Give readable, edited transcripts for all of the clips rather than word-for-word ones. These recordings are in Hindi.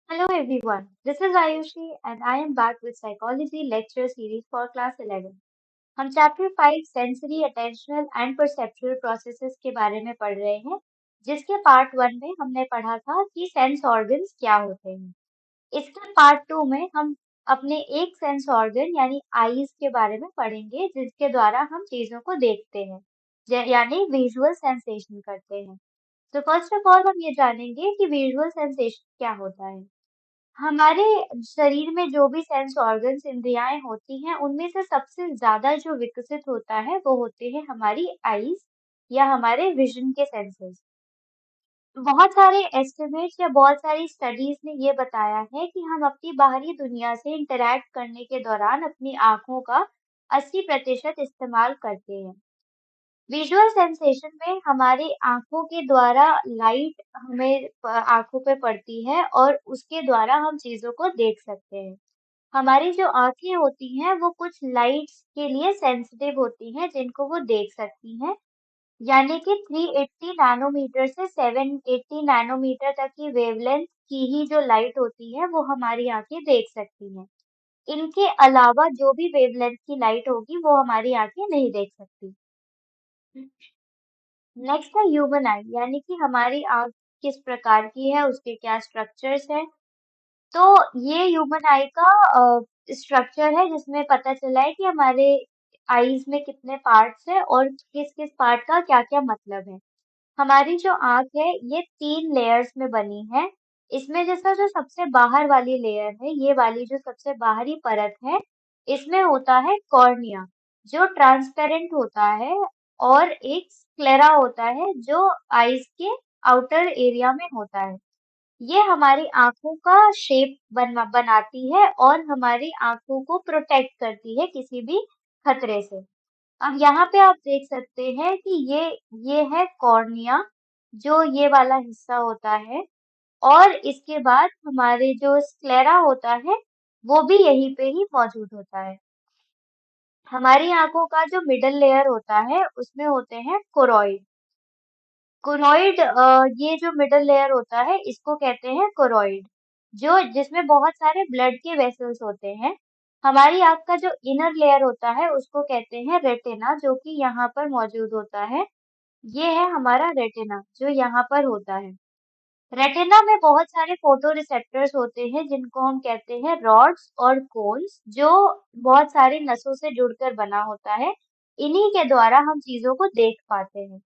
Hello everyone, this is Ayushi and I am back with Psychology lecture series for class 11. हम chapter 5 sensory attentional and perceptual processes के बारे में पढ़ रहे हैं, जिसके पार्ट 1 में हमने पढ़ा था कि सेंस ऑर्गन्स क्या होते हैं। इसके पार्ट 2 में हम अपने एक सेंस ऑर्गन यानी आईज के बारे में पढ़ेंगे, जिसके द्वारा हम चीजों को देखते हैं, यानी विजुअल सेंसेशन करते हैं। तो फर्स्ट ऑफ ऑल हम ये जानेंगे कि विजुअल सेंसेशन क्या होता है। हमारे शरीर में जो भी सेंस ऑर्गन्स इंद्रियाएं होती हैं, उनमें से सबसे ज्यादा जो विकसित होता है वो होते हैं हमारी आईज या हमारे विजन के सेंसेस। बहुत सारे एस्टिमेट्स या बहुत सारी स्टडीज ने ये बताया है कि हम अपनी बाहरी दुनिया से इंटरैक्ट करने के दौरान अपनी आंखों का 80% इस्तेमाल करते हैं। विजुअल सेंसेशन में हमारी आंखों के द्वारा लाइट हमें आंखों पे पड़ती है और उसके द्वारा हम चीजों को देख सकते हैं। हमारी जो आंखें होती हैं वो कुछ लाइट्स के लिए सेंसिटिव होती हैं, जिनको वो देख सकती हैं, यानी कि 380 नैनोमीटर से 780 नैनोमीटर तक की वेवलेंथ की ही जो लाइट होती है वो हमारी आंखें देख सकती हैं। इनके अलावा जो भी वेवलेंथ की लाइट होगी वो हमारी आंखें नहीं देख सकती। नेक्स्ट है ह्यूमन आई, यानी कि हमारी आंख किस प्रकार की है, उसके क्या स्ट्रक्चर्स हैं। तो ये ह्यूमन आई का स्ट्रक्चर है, जिसमें पता चला है कि हमारे आईज में कितने पार्ट्स हैं और किस किस पार्ट का क्या क्या मतलब है। हमारी जो आंख है ये 3 लेयर्स में बनी है। इसमें जैसा जो सबसे बाहर वाली लेयर है, ये वाली जो सबसे बाहरी परत है, इसमें होता है कॉर्निया, जो ट्रांसपेरेंट होता है, और एक स्क्लेरा होता है जो आईज के आउटर एरिया में होता है। ये हमारी आंखों का शेप बनाती है और हमारी आंखों को प्रोटेक्ट करती है किसी भी खतरे से। अब यहाँ पे आप देख सकते हैं कि ये है कॉर्निया, जो ये वाला हिस्सा होता है, और इसके बाद हमारे जो स्क्लेरा होता है वो भी यहीं पे ही मौजूद होता है। हमारी आंखों का जो मिडल लेयर होता है उसमें होते हैं कोरॉइड। कोरॉइड ये जो मिडल लेयर होता है इसको कहते हैं कोरॉइड, जो जिसमें बहुत सारे ब्लड के वेसल्स होते हैं। हमारी आंख का जो इनर लेयर होता है उसको कहते हैं रेटिना, जो कि यहाँ पर मौजूद होता है। ये है हमारा रेटिना जो यहाँ पर होता है। रेटिना में बहुत सारे फोटो रिसेप्टर्स होते हैं, जिनको हम कहते हैं रॉड्स और कोन्स, जो बहुत सारी नसों से जुड़कर बना होता है। इन्हीं के द्वारा हम चीजों को देख पाते हैं।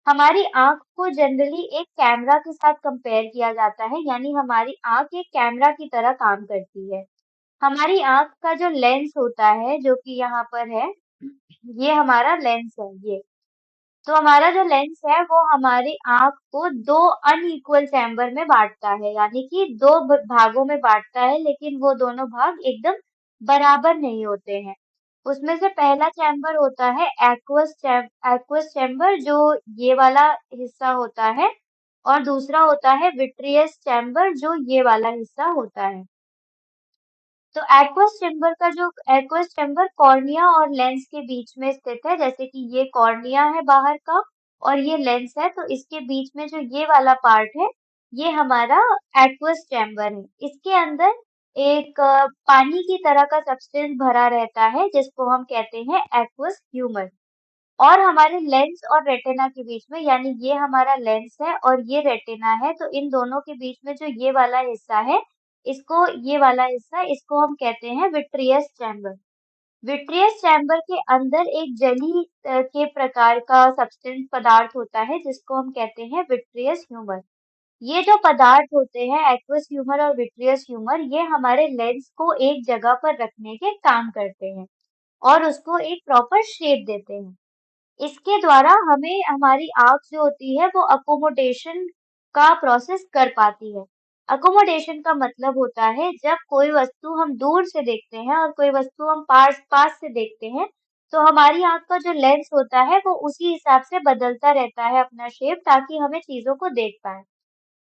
हमारी आँख को जनरली एक कैमरा के साथ कंपेयर किया जाता है, यानी हमारी आँख एक कैमरा की तरह काम करती है। हमारी आँख का जो लेंस होता है, जो कि यहाँ पर है, ये हमारा लेंस है ये। तो हमारा जो लेंस है वो हमारी आँख को 2 अनइक्वल चैम्बर में बाँटता है, यानी कि 2 भागों में बाँटता है, लेकिन वो दोनों भाग एकदम बराबर नहीं होते हैं। उसमें से पहला चैम्बर होता है एक्वस चैम्बर, जो ये वाला हिस्सा होता है, और दूसरा होता है विट्रियस चैम्बर, जो ये वाला हिस्सा होता है। तो एक्वस चैम्बर कॉर्निया और लेंस के बीच में स्थित है, जैसे कि ये कॉर्निया है बाहर का और ये लेंस है, तो इसके बीच में जो ये वाला पार्ट है, ये हमारा एक्वस चैम्बर है। इसके अंदर एक पानी की तरह का सब्सटेंस भरा रहता है, जिसको हम कहते हैं एक्वस ह्यूमर। और हमारे लेंस और रेटिना के बीच में, यानी ये हमारा लेंस है और ये रेटिना है, तो इन दोनों के बीच में जो ये वाला हिस्सा है, इसको हम कहते हैं विट्रियस चैम्बर। विट्रियस चैम्बर के अंदर एक जेली के प्रकार का सब्सटेंस पदार्थ होता है, जिसको हम कहते हैं विट्रियस ह्यूमर। ये जो पदार्थ होते हैं एक्वस ह्यूमर और विट्रियस ह्यूमर, ये हमारे लेंस को एक जगह पर रखने के काम करते हैं और उसको एक प्रॉपर शेप देते हैं। इसके द्वारा हमें हमारी आँख जो होती है वो अकोमोडेशन का प्रोसेस कर पाती है। अकोमोडेशन का मतलब होता है जब कोई वस्तु हम दूर से देखते हैं और कोई वस्तु हम पास पास से देखते हैं, तो हमारी आँख का जो लेंस होता है वो उसी हिसाब से बदलता रहता है अपना शेप, ताकि हमें चीज़ों को देख पाएँ।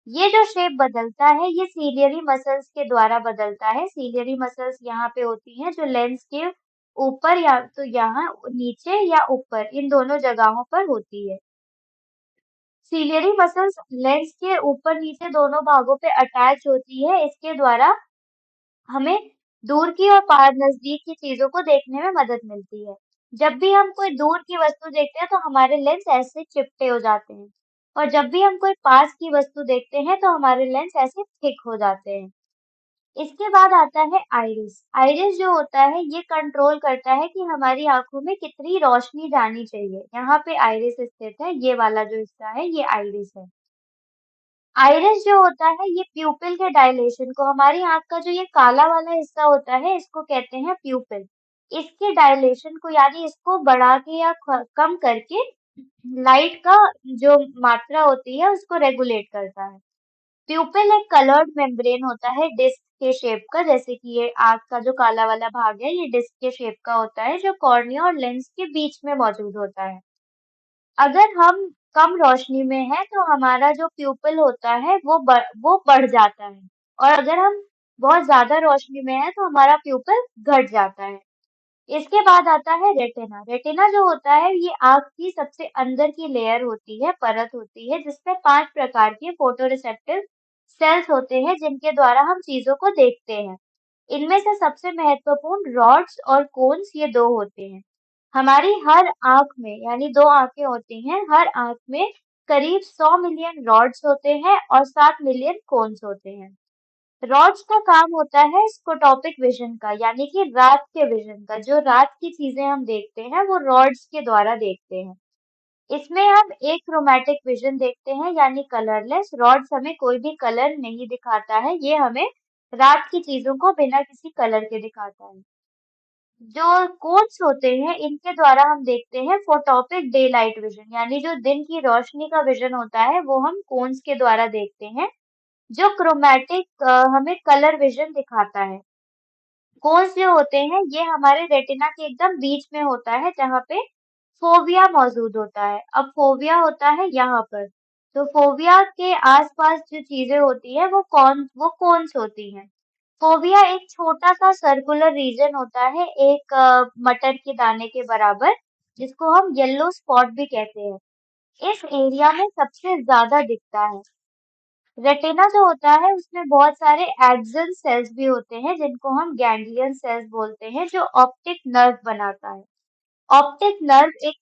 ये जो शेप बदलता है ये सीलियरी मसल्स के द्वारा बदलता है। सीलियरी मसल्स यहाँ पे होती हैं, जो लेंस के ऊपर या तो यहाँ नीचे या ऊपर इन दोनों जगहों पर होती है। सिलियरी मसल्स लेंस के ऊपर नीचे दोनों भागों पे अटैच होती है। इसके द्वारा हमें दूर की और पास नजदीक की चीजों को देखने में मदद मिलती है। जब भी हम कोई दूर की वस्तु देखते हैं तो हमारे लेंस ऐसे चिपटे हो जाते हैं, और जब भी हम कोई पास की वस्तु देखते हैं तो हमारे लेंस ऐसे थिक हो जाते हैं। इसके बाद आता है आइरिस। आइरिस जो होता है ये कंट्रोल करता है कि हमारी आंखों में कितनी रोशनी जानी चाहिए। यहाँ पे आइरिस स्थित है, ये वाला जो हिस्सा है ये आइरिस है। आइरिस जो होता है ये प्यूपिल के डायलेशन को, हमारी आंख का जो ये काला वाला हिस्सा होता है इसको कहते हैं प्यूपिल। इसके डायलेशन को यानी इसको बढ़ा के या कम करके लाइट का जो मात्रा होती है उसको रेगुलेट करता है। प्यूपिल एक कलर्ड मेम्ब्रेन होता है डिस्क के शेप का, जैसे कि ये आंख का जो काला वाला भाग है ये डिस्क के शेप का होता है जो कॉर्निया और लेंस के बीच में मौजूद होता है। अगर हम कम रोशनी में हैं तो हमारा जो प्यूपिल होता है वो बढ़ जाता है, और अगर हम बहुत ज्यादा रोशनी में हैं तो हमारा प्यूपिल घट जाता है। इसके बाद आता है रेटिना। रेटिना जो होता है ये आंख की सबसे अंदर की लेयर होती है, परत होती है, जिसमें 5 प्रकार के फोटोरिसेप्टिव सेल्स होते हैं जिनके द्वारा हम चीजों को देखते हैं। इनमें से सबसे महत्वपूर्ण रॉड्स और कोन्स ये 2 होते हैं। हमारी हर आंख में यानी 2 आंखें होती हैं, हर आंख में करीब 100 मिलियन रॉड्स होते हैं और 7 मिलियन कोन्स होते हैं। रॉड्स का काम होता है स्कोटोपिक विजन का, यानी कि रात के विजन का। जो रात की चीजें हम देखते हैं वो रॉड्स के द्वारा देखते हैं। इसमें हम एक क्रोमैटिक विजन देखते हैं यानी कलरलेस। रॉड्स हमें कोई भी कलर नहीं दिखाता है, ये हमें रात की चीजों को बिना किसी कलर के दिखाता है। जो कोन्स होते हैं इनके द्वारा हम देखते हैं फोटोपिक डे लाइट विजन, यानी जो दिन की रोशनी का विजन होता है वो हम कोन्स के द्वारा देखते हैं। जो क्रोमैटिक हमें कलर विजन दिखाता है। कोन्स जो होते हैं ये हमारे रेटिना के एकदम बीच में होता है जहाँ पे फोविया मौजूद होता है। अब फोविया होता है यहाँ पर, तो फोविया के आसपास जो चीजें होती है वो कोन्स होती हैं। फोविया एक छोटा सा सर्कुलर रीजन होता है, एक मटर के दाने के बराबर, जिसको हम येलो स्पॉट भी कहते हैं। इस एरिया में सबसे ज्यादा दिखता है। रेटिना जो होता है उसमें बहुत सारे एक्सन सेल्स भी होते हैं जिनको हम गैंग्लियन सेल्स बोलते हैं, जो ऑप्टिक नर्व बनाता है। ऑप्टिक नर्व एक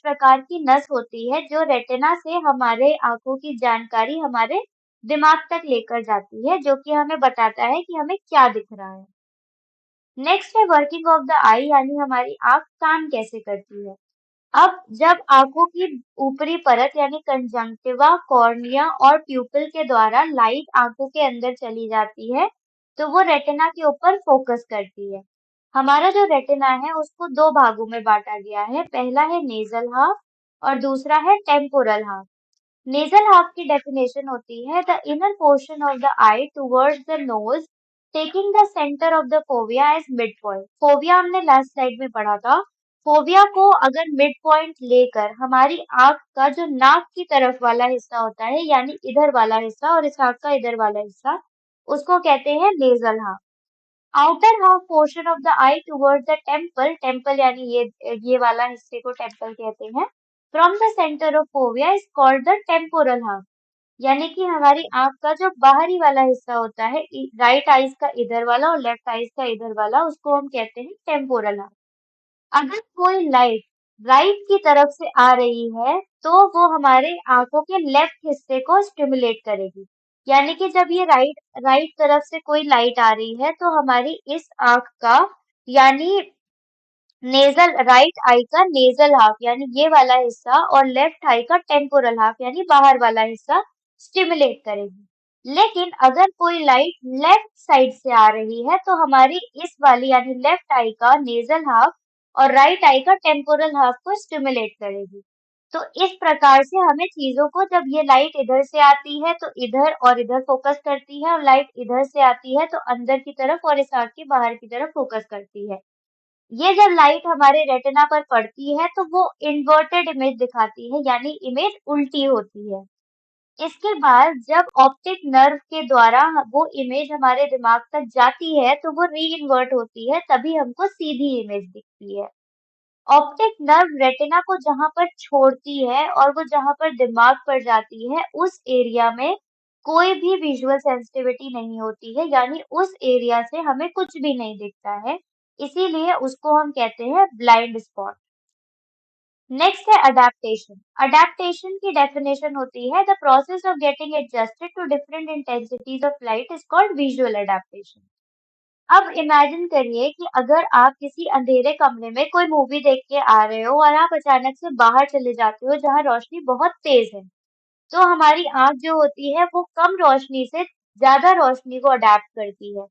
प्रकार की नस होती है जो रेटिना से हमारे आंखों की जानकारी हमारे दिमाग तक लेकर जाती है, जो कि हमें बताता है कि हमें क्या दिख रहा है। नेक्स्ट है वर्किंग ऑफ द आई, यानी हमारी आंख काम कैसे करती है। अब जब आंखों की ऊपरी परत यानी कंजंक्टिवा, कॉर्निया और प्यूपिल के द्वारा लाइट आंखों के अंदर चली जाती है, तो वो रेटिना के ऊपर फोकस करती है। हमारा जो रेटिना है उसको 2 भागों में बांटा गया है। पहला है नेजल हाफ और दूसरा है टेम्पोरल हाफ। नेजल हाफ की डेफिनेशन होती है the inner portion of the eye towards the nose taking the centre of the fovea as mid point. Fovea हमने लास्ट स्लाइड में पढ़ा था। फोविया को अगर मिड पॉइंट लेकर हमारी आंख का जो नाक की तरफ वाला हिस्सा होता है यानी इधर वाला हिस्सा और इस आंख का इधर वाला हिस्सा, उसको कहते हैं nasal half. Outer half portion of the eye towards the temple, temple यानी ये वाला हिस्से को टेम्पल कहते हैं, from the centre of fovea is called the temporal half. यानी कि हमारी आंख का जो बाहरी वाला हिस्सा होता है, राइट आईज का इधर वाला और लेफ्ट आईज का इधर वाला, उसको हम कहते हैं टेम्पोरल हाफ। अगर कोई लाइट राइट की तरफ से आ रही है तो वो हमारे आंखों के लेफ्ट हिस्से को स्टिमुलेट करेगी। यानी कि जब ये राइट राइट तरफ से कोई लाइट आ रही है तो हमारी इस आंख का यानी नेजल राइट आई का नेजल हाफ यानी ये वाला हिस्सा और लेफ्ट आई का टेम्पोरल हाफ यानी बाहर वाला हिस्सा स्टिमुलेट करेगी। लेकिन अगर कोई लाइट लेफ्ट साइड से आ रही है तो हमारी इस वाली यानी लेफ्ट आई का नेजल हाफ और राइट आई का टेम्पोरल हाफ को स्टिमुलेट करेगी। तो इस प्रकार से हमें चीजों को, जब ये लाइट इधर से आती है तो इधर और इधर फोकस करती है, और लाइट इधर से आती है तो अंदर की तरफ और इस आंख के बाहर की तरफ फोकस करती है। ये जब लाइट हमारे रेटिना पर पड़ती है तो वो इन्वर्टेड इमेज दिखाती है यानी इमेज उल्टी होती है। इसके बाद जब ऑप्टिक नर्व के द्वारा वो इमेज हमारे दिमाग तक जाती है तो वो री इन्वर्ट होती है, तभी हमको सीधी इमेज दिखती है। ऑप्टिक नर्व रेटिना को जहां पर छोड़ती है और वो जहां पर दिमाग पर जाती है, उस एरिया में कोई भी विजुअल सेंसिटिविटी नहीं होती है, यानी उस एरिया से हमें कुछ भी नहीं दिखता है। इसीलिए उसको हम कहते हैं ब्लाइंड स्पॉट। नेक्स्ट है अडेप्टेशन। अडेप्टेशन की डेफिनेशन होती है the process of getting adjusted to different intensities of light is called visual adaptation. अब इमेजिन करिए कि अगर आप किसी अंधेरे कमरे में कोई मूवी देख के आ रहे हो और आप अचानक से बाहर चले जाते हो जहाँ रोशनी बहुत तेज है, तो हमारी आंख जो होती है वो कम रोशनी से ज्यादा रोशनी को अडेप्ट करती है।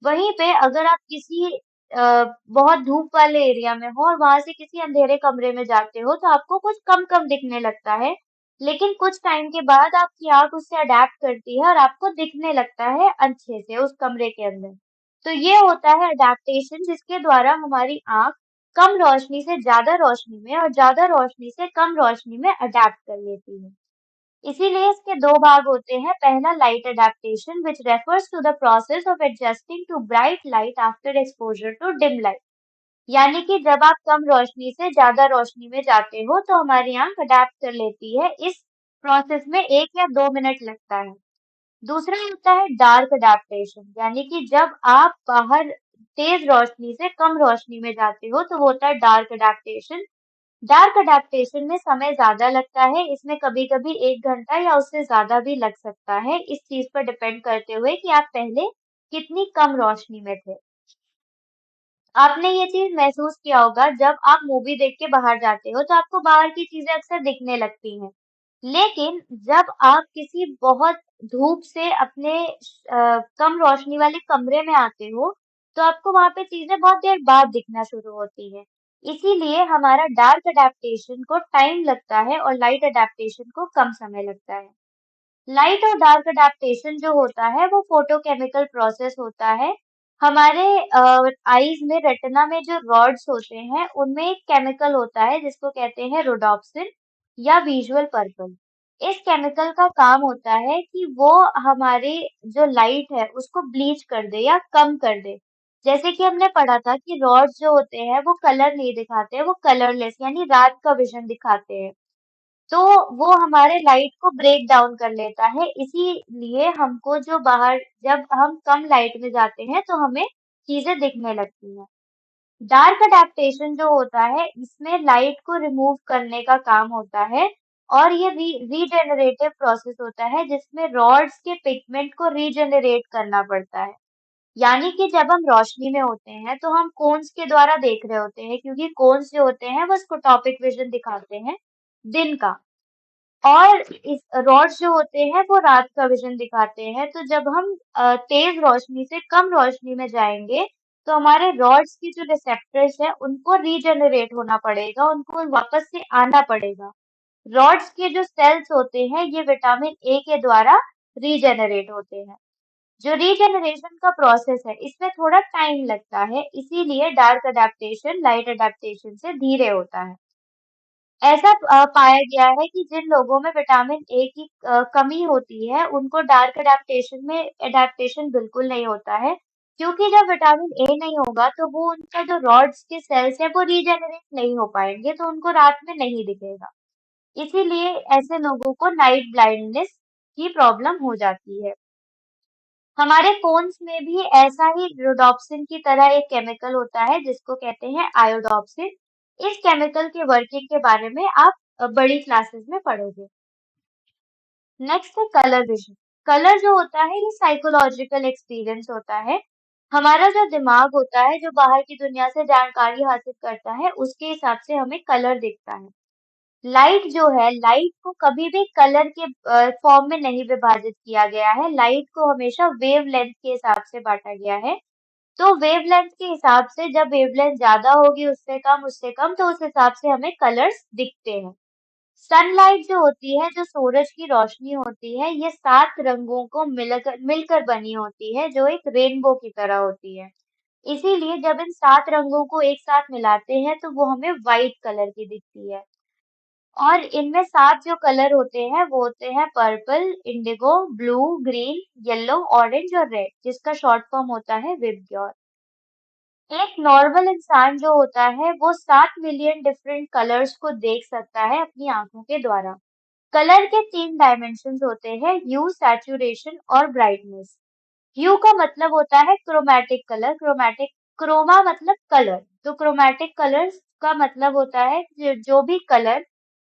वहीं पे अगर आप किसी बहुत धूप वाले एरिया में हो और वहां से किसी अंधेरे कमरे में जाते हो तो आपको कुछ कम कम दिखने लगता है, लेकिन कुछ टाइम के बाद आपकी आंख उससे अडेप्ट करती है और आपको दिखने लगता है अच्छे से उस कमरे के अंदर। तो ये होता है अडेप्टेशन, जिसके द्वारा हमारी आंख कम रोशनी से ज्यादा रोशनी में और ज्यादा रोशनी से कम रोशनी में अडेप्ट कर लेती है। इसीलिए इसके दो भाग होते हैं। पहला light adaptation which refers to the process of adjusting to bright light after exposure to dim light, यानी कि जब आप कम रोशनी से ज्यादा रोशनी में जाते हो तो हमारी आंख अडेप्ट कर लेती है। इस प्रोसेस में 1 या 2 मिनट लगता है। दूसरा होता है डार्क अडेप्टेशन, यानी कि जब आप बाहर तेज रोशनी से कम रोशनी में जाते हो तो वो होता है डार्क अडेप्टेशन। डार्क अडेप्टेशन में समय ज्यादा लगता है। इसमें कभी कभी 1 घंटा या उससे ज्यादा भी लग सकता है, इस चीज पर डिपेंड करते हुए कि आप पहले कितनी कम रोशनी में थे। आपने ये चीज महसूस किया होगा, जब आप मूवी देख के बाहर जाते हो तो आपको बाहर की चीजें अक्सर दिखने लगती हैं, लेकिन जब आप किसी बहुत धूप से अपने कम रोशनी वाले कमरे में आते हो तो आपको वहां पे चीजें बहुत देर बाद दिखना शुरू होती है। इसीलिए हमारा डार्क अडेप्टेशन को टाइम लगता है और लाइट अडेप्टेशन को कम समय लगता है। लाइट और डार्क अडेप्टेशन जो होता है वो फोटोकेमिकल प्रोसेस होता है। हमारे आईज में, रेटिना में जो रॉड्स होते हैं उनमें एक केमिकल होता है जिसको कहते हैं रोडोप्सिन या विजुअल पर्पल। इस केमिकल का काम होता है कि वो हमारी जो लाइट है उसको ब्लीच कर दे या कम कर दे। जैसे कि हमने पढ़ा था कि रॉड्स जो होते हैं वो कलर नहीं दिखाते, वो कलरलेस यानी रात का विजन दिखाते हैं। तो वो हमारे लाइट को ब्रेक डाउन कर लेता है। इसीलिए हमको जो बाहर, जब हम कम लाइट में जाते हैं तो हमें चीजें दिखने लगती हैं। डार्क अडेप्टेशन जो होता है इसमें लाइट को रिमूव करने का काम होता है और ये रीजेनरेटिव प्रोसेस होता है जिसमें रॉड्स के पिगमेंट को रीजेनरेट करना पड़ता है। यानी कि जब हम रोशनी में होते हैं तो हम कोन्स के द्वारा देख रहे होते हैं, क्योंकि कोन्स जो होते हैं वो स्कोटॉपिक विजन दिखाते हैं दिन का, और इस रॉड्स जो होते हैं वो रात का विजन दिखाते हैं। तो जब हम तेज रोशनी से कम रोशनी में जाएंगे तो हमारे रॉड्स की जो रिसेप्टर्स है उनको रीजनरेट होना पड़ेगा, उनको वापस से आना पड़ेगा। रॉड्स के जो सेल्स होते हैं ये विटामिन ए के द्वारा रीजनरेट होते हैं। जो रीजनरेशन का प्रोसेस है इसमें थोड़ा टाइम लगता है, इसीलिए डार्क अडेप्टेशन लाइट अडेप्टेशन से धीरे होता है। ऐसा पाया गया है कि जिन लोगों में विटामिन ए की कमी होती है उनको डार्क एडेप्टेशन बिल्कुल नहीं होता है, क्योंकि जब विटामिन ए नहीं होगा तो वो उनका जो रॉड्स के सेल्स है वो रीजेनरेट नहीं हो पाएंगे, तो उनको रात में नहीं दिखेगा। इसीलिए ऐसे लोगों को नाइट ब्लाइंडनेस की प्रॉब्लम हो जाती है। हमारे कोन्स में भी ऐसा ही रोडोप्सिन की तरह एक केमिकल होता है जिसको कहते हैं आयोडोप्सिन। इस केमिकल के वर्किंग के बारे में आप बड़ी क्लासेस में पढ़ोगे। नेक्स्ट है कलर विजन। कलर जो होता है ये साइकोलॉजिकल एक्सपीरियंस होता है। हमारा जो दिमाग होता है जो बाहर की दुनिया से जानकारी हासिल करता है उसके हिसाब से हमें कलर दिखता है। लाइट जो है, लाइट को कभी भी कलर के फॉर्म में नहीं विभाजित किया गया है। लाइट को हमेशा वेवलेंथ के हिसाब से बांटा गया है। तो वेवलेंथ के हिसाब से जब वेवलेंथ ज्यादा होगी उससे कम तो उस हिसाब से हमें कलर्स दिखते हैं। सनलाइट जो होती है, जो सूरज की रोशनी होती है, ये 7 रंगों को मिलकर मिलकर बनी होती है जो एक रेनबो की तरह होती है। इसीलिए जब इन 7 रंगों को एक साथ मिलाते हैं तो वो हमें व्हाइट कलर की दिखती है। और इनमें 7 जो कलर होते हैं वो होते हैं purple, Indigo, blue, green, yellow, orange और रेड, जिसका शॉर्ट फॉर्म होता है विबग्योर। एक नॉर्मल इंसान जो होता है वो 7 मिलियन डिफरेंट कलर्स को देख सकता है अपनी आंखों के द्वारा। कलर के 3 डायमेंशंस होते हैं, ह्यू, सैचुरेशन और ब्राइटनेस। ह्यू का मतलब होता है क्रोमैटिक कलर, क्रोमैटिक क्रोमा मतलब कलर। तो क्रोमैटिक कलर्स का मतलब होता है कि जो भी कलर,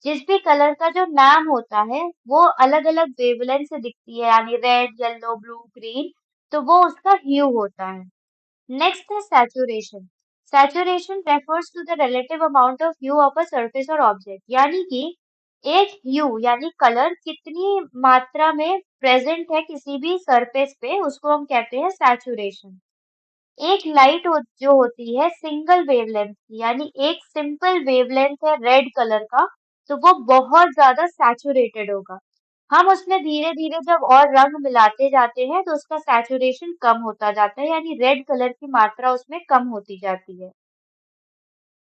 जिस भी कलर का जो नाम होता है वो अलग अलग वेवलेंथ से दिखती है, यानी रेड, येलो, ब्लू, ग्रीन, तो वो उसका ह्यू होता है। नेक्स्ट है saturation. Saturation refers to the relative amount of hue of a surface और ऑब्जेक्ट, यानी कि एक ह्यू यानी कलर कितनी मात्रा में प्रेजेंट है किसी भी सरफेस पे, उसको हम कहते हैं सैचुरेशन। एक लाइट जो होती है सिंगल वेवलेंथ की, यानी एक सिंपल वेवलेंथ है रेड कलर का, तो वो बहुत ज्यादा सैचुरेटेड होगा। हम उसमें धीरे धीरे जब और रंग मिलाते जाते हैं तो उसका सैचुरेशन कम होता जाता है, यानी रेड कलर की मात्रा उसमें कम होती जाती है।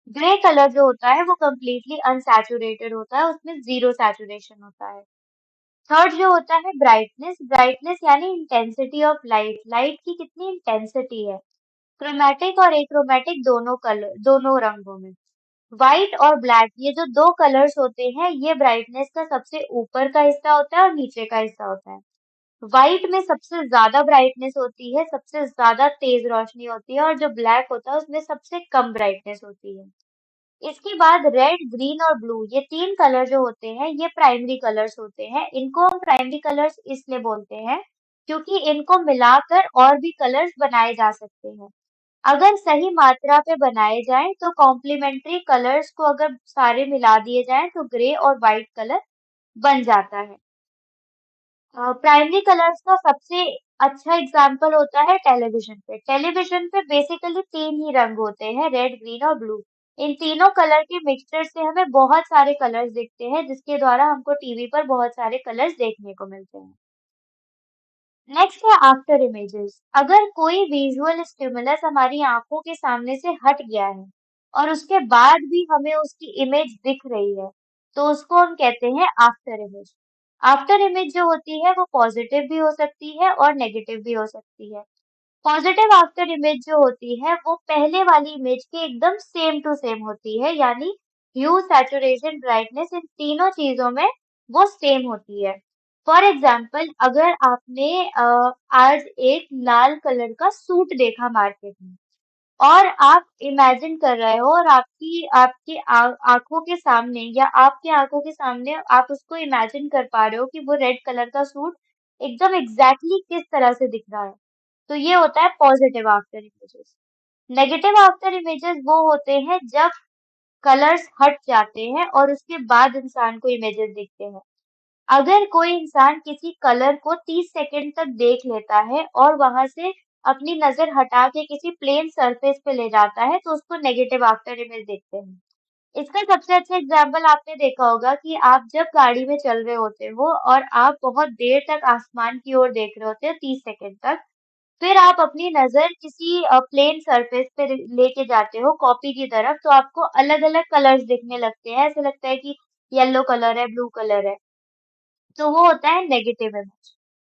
ग्रे कलर जो होता है वो कम्प्लीटली अनसैचुरेटेड होता है, उसमें जीरो सैचुरेशन होता है। थर्ड जो होता है ब्राइटनेस। ब्राइटनेस यानी इंटेंसिटी ऑफ लाइट, लाइट की कितनी इंटेंसिटी है, क्रोमैटिक और एक्रोमैटिक दोनों कलर, दोनों रंगों में। व्हाइट और ब्लैक ये जो दो कलर्स होते हैं ये ब्राइटनेस का सबसे ऊपर का हिस्सा होता है और नीचे का हिस्सा होता है। व्हाइट में सबसे ज्यादा ब्राइटनेस होती है, सबसे ज्यादा तेज रोशनी होती है, और जो ब्लैक होता है उसमें सबसे कम ब्राइटनेस होती है। इसके बाद रेड, ग्रीन और ब्लू ये तीन कलर जो होते हैं ये प्राइमरी कलर्स होते हैं। इनको हम प्राइमरी कलर्स इसलिए बोलते हैं क्योंकि इनको मिलाकर और भी कलर्स बनाए जा सकते हैं। अगर सही मात्रा पे बनाए जाएं तो कॉम्प्लीमेंट्री कलर्स को अगर सारे मिला दिए जाएं तो ग्रे और व्हाइट कलर बन जाता है। प्राइमरी कलर्स का सबसे अच्छा एग्जाम्पल होता है टेलीविजन पे। टेलीविजन पे बेसिकली तीन ही रंग होते हैं, रेड, ग्रीन और ब्लू। इन तीनों कलर के मिक्सचर से हमें बहुत सारे कलर्स दिखते हैं, जिसके द्वारा हमको टीवी पर बहुत सारे कलर्स देखने को मिलते हैं। नेक्स्ट है आफ्टर इमेजेस। अगर कोई विजुअल स्टिमुलस हमारी आंखों के सामने से हट गया है और उसके बाद भी हमें उसकी इमेज दिख रही है, तो उसको हम कहते हैं आफ्टर इमेज। आफ्टर इमेज जो होती है वो पॉजिटिव भी हो सकती है और नेगेटिव भी हो सकती है। पॉजिटिव आफ्टर इमेज जो होती है वो पहले वाली इमेज के एकदम सेम टू सेम होती है, यानी ह्यू, सैचुरेशन, ब्राइटनेस इन तीनों चीजों में वो सेम होती है। फॉर एग्जाम्पल अगर आपने आज एक लाल कलर का सूट देखा मार्केट में और आप इमेजिन कर रहे हो और आपकी आपकी आंखों के सामने या आपके आंखों के सामने आप उसको इमेजिन कर पा रहे हो कि वो रेड कलर का सूट एकदम एग्जैक्टली किस तरह से दिख रहा है, तो ये होता है positive after images. Negative after images वो होते हैं जब कलर्स हट जाते हैं और उसके बाद इंसान को इमेजेस दिखते हैं। अगर कोई इंसान किसी कलर को 30 सेकंड तक देख लेता है और वहां से अपनी नजर हटा के किसी प्लेन सरफेस पे ले जाता है तो उसको नेगेटिव आफ्टर इमेज देखते हैं। इसका सबसे अच्छा एग्जाम्पल आपने देखा होगा कि आप जब गाड़ी में चल रहे होते हो और आप बहुत देर तक आसमान की ओर देख रहे होते हो 30 सेकंड तक, फिर आप अपनी नजर किसी प्लेन सरफेस पे लेके जाते हो कॉपी की तरफ, तो आपको अलग अलग कलर्स दिखने लगते हैं, ऐसे लगता है कि येलो कलर है, ब्लू कलर है, तो वो होता है नेगेटिव इमेज।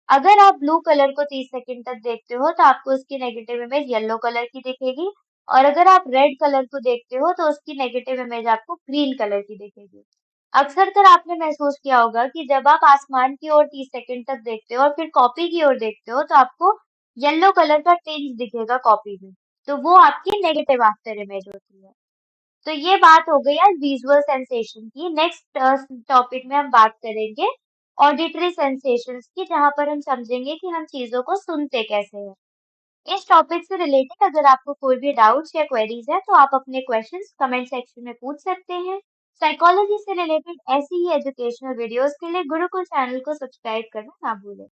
अगर आप ब्लू कलर को 30 सेकंड तक देखते हो तो आपको उसकी नेगेटिव इमेज येलो कलर की दिखेगी, और अगर आप रेड कलर को देखते हो तो उसकी नेगेटिव इमेज आपको ग्रीन कलर की दिखेगी। अक्सर कर आपने महसूस किया होगा कि जब आप आसमान की ओर 30 सेकंड तक देखते हो और फिर कॉपी की ओर देखते हो तो आपको येलो कलर का टिंज दिखेगा कॉपी में, तो वो आपकी नेगेटिव आफ्टर इमेज होती है। तो ये बात हो गई आज विजुअल सेंसेशन की। नेक्स्ट टॉपिक में हम बात करेंगे ऑडिटरी सेंसेशंस की, जहां पर हम समझेंगे कि हम चीजों को सुनते कैसे हैं। इस टॉपिक से रिलेटेड अगर आपको कोई भी डाउट्स या क्वेरीज है तो आप अपने क्वेश्चंस कमेंट सेक्शन में पूछ सकते हैं। साइकोलॉजी से रिलेटेड ऐसी ही एजुकेशनल वीडियोस के लिए गुरुकुल चैनल को सब्सक्राइब करना ना भूलें।